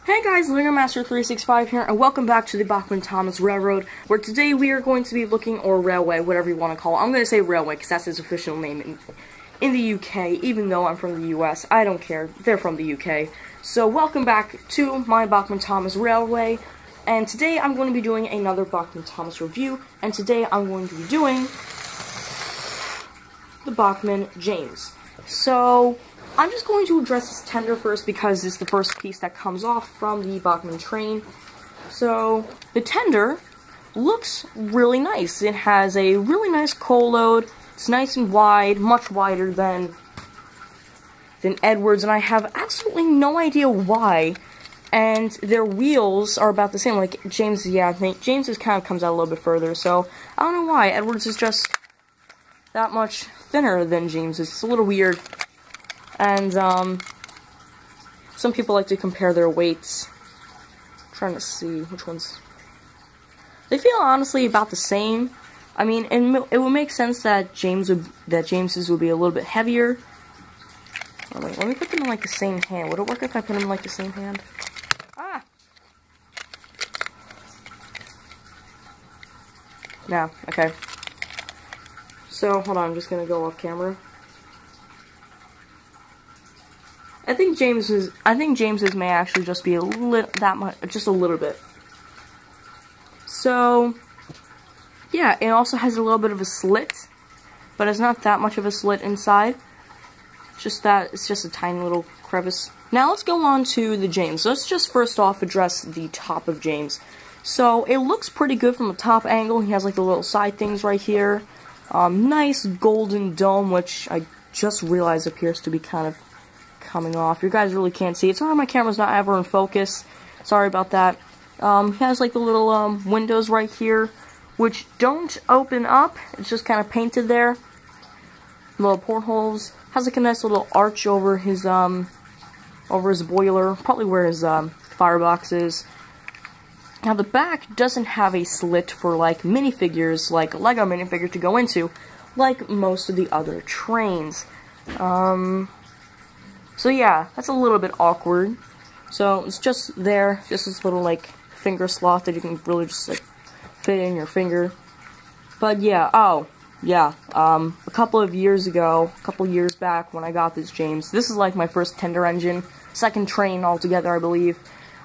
Hey guys, LingerMaster365 here, and welcome back to the Bachmann Thomas Railroad, where today we are going to be looking, or railway, whatever you want to call it. I'm going to say railway, because that's its official name in the UK, even though I'm from the US. I don't care, they're from the UK. So welcome back to my Bachmann Thomas Railway, and today I'm going to be doing another Bachmann Thomas review, and today I'm going to be doing the Bachmann James. So I'm just going to address this tender first because it's the first piece that comes off from the Bachmann train. So the tender looks really nice. It has a really nice coal load. It's nice and wide, much wider than Edwards, and I have absolutely no idea why. And their wheels are about the same. Like James, yeah, I think James's kind of comes out a little bit further. So I don't know why Edwards is just that much thinner than James. It's a little weird. And, some people like to compare their weights. I'm trying to see which ones. They feel honestly about the same. I mean, it would make sense that James's would be a little bit heavier. Oh, wait, let me put them in like the same hand. Would it work if I put them in like the same hand? Ah! No, okay. So, hold on, I'm just gonna go off camera. I think James's may actually just be just a little bit. So, yeah, it also has a little bit of a slit, but it's not that much of a slit inside. It's just a tiny little crevice. Now let's go on to the James. Let's just first off address the top of James. So it looks pretty good from a top angle. He has like the little side things right here. Nice golden dome, which I just realized appears to be kind of coming off. You guys really can't see it. Sorry, my camera's not ever in focus. Sorry about that. He has like the little windows right here, which don't open up. It's just kind of painted there. Little portholes. Has like a nice little arch over his boiler, probably where his firebox is. Now the back doesn't have a slit for like minifigures, like a Lego minifigure to go into, like most of the other trains. So yeah, that's a little bit awkward. So it's just there, just this little like finger slot that you can really just like fit in your finger. But yeah, a couple of years back when I got this James, this is like my first tender engine, second train altogether, I believe.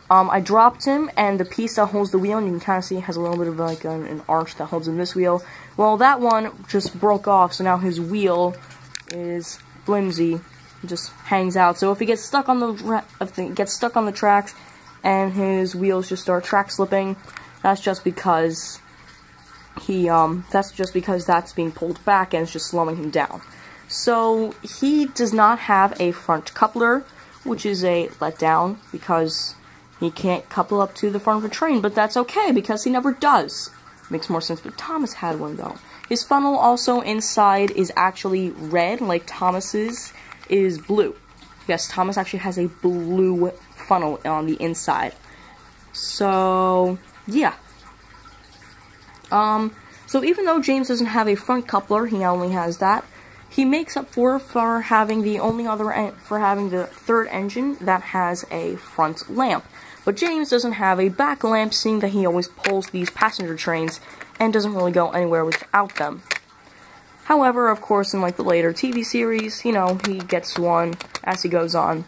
I dropped him, and the piece that holds the wheel, and you can kind of see it has a little bit of like an arch that holds in this wheel. Well, that one just broke off, so now his wheel is flimsy. It just hangs out. So if he gets stuck on the tracks, and his wheels just start track slipping, that's just because that's being pulled back and it's just slowing him down. So he does not have a front coupler, which is a letdown because he can't couple up to the front of the train, but that's okay because he never does. Makes more sense, but Thomas had one though. His funnel also inside is actually red, like Thomas's is blue. Yes, Thomas actually has a blue funnel on the inside. So, yeah. So even though James doesn't have a front coupler, he only has that. He makes up for having the third engine that has a front lamp. But James doesn't have a back lamp, seeing that he always pulls these passenger trains and doesn't really go anywhere without them. However, of course, in like the later TV series, you know, he gets one as he goes on.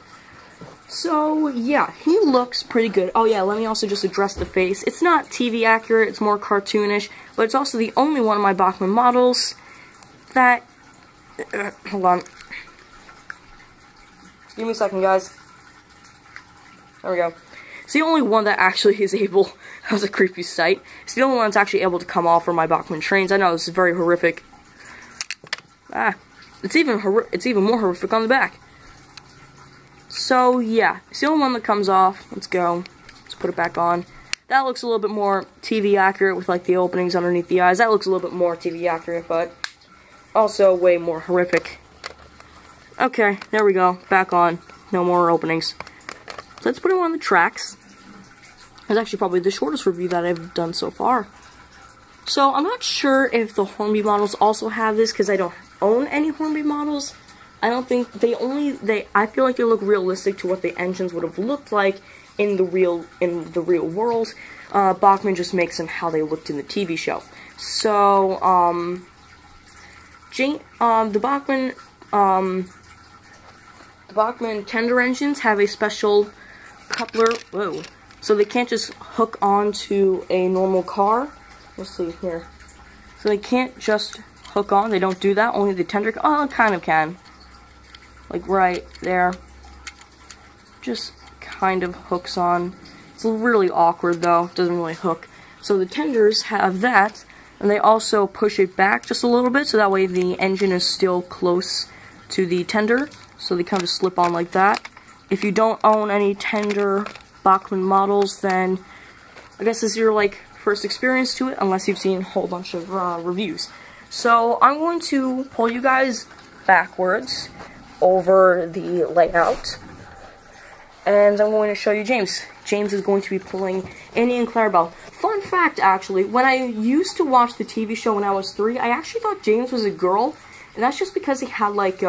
So, yeah, he looks pretty good. Oh yeah, let me also just address the face. It's not TV accurate, it's more cartoonish, but it's also the only one of my Bachmann models that... hold on. Give me a second, guys. There we go. It's the only one that actually is able... That was a creepy sight. It's the only one that's actually able to come off from my Bachmann trains. I know, this is very horrific. It's even more horrific on the back. So, yeah, it's the only one that comes off. Let's go. Let's put it back on. That looks a little bit more TV accurate with, like, the openings underneath the eyes. That looks a little bit more TV accurate, but also way more horrific. Okay, there we go. Back on. No more openings. So let's put it on the tracks. It's actually probably the shortest review that I've done so far. So, I'm not sure if the Hornby models also have this, because I don't own any Hornby models, I don't think I feel like they look realistic to what the engines would have looked like in the real world. Bachmann just makes them how they looked in the TV show. So, the Bachmann tender engines have a special coupler. Whoa! So they can't just hook onto a normal car. Let's see here. So they can't just hook on. They don't do that. Only the tender. Oh, it kind of can. Like right there. Just kind of hooks on. It's really awkward though. It doesn't really hook. So the tenders have that, and they also push it back just a little bit, so that way the engine is still close to the tender. So they kind of slip on like that. If you don't own any tender Bachmann models, then I guess this is your like first experience to it, unless you've seen a whole bunch of reviews. So I'm going to pull you guys backwards over the layout, and I'm going to show you James. James is going to be pulling Annie and Clarabelle. Fun fact, actually, when I used to watch the TV show when I was 3, I actually thought James was a girl, and that's just because he had like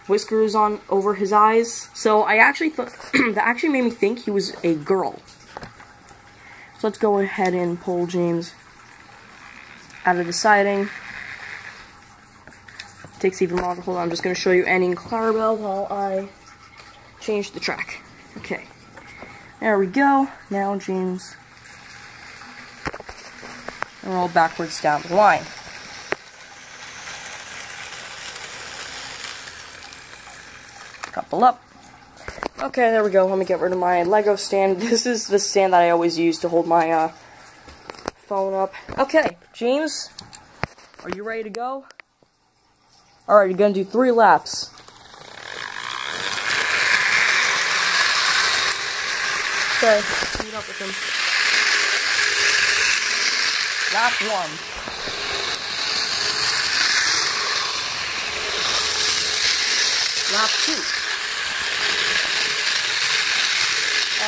whiskers on over his eyes. So I actually thought that actually made me think he was a girl. So let's go ahead and pull James out of the siding. Takes even longer. Hold on, I'm just going to show you Annie and Clarabelle while I change the track. Okay, there we go. Now James, and roll backwards down the line. Couple up. Okay, there we go. Let me get rid of my Lego stand. This is the stand that I always use to hold my phone up. Okay, James, are you ready to go? Alright, you're gonna do 3 laps. Okay, meet up with him. Lap 1. Lap 2.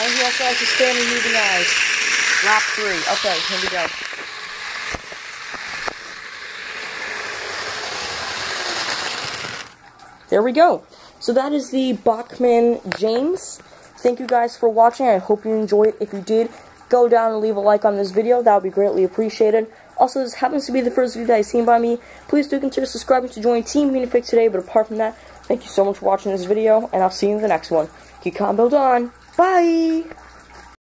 He also has to stand and moving eyes. Lap 3. Okay, here we go. There we go. So that is the Bachmann James. Thank you guys for watching. I hope you enjoyed it. If you did, go down and leave a like on this video. That would be greatly appreciated. Also, this happens to be the first video that you've seen by me. Please do consider subscribing to join Team Unifix today. But apart from that, thank you so much for watching this video, and I'll see you in the next one. Keep calm, build on. Bye!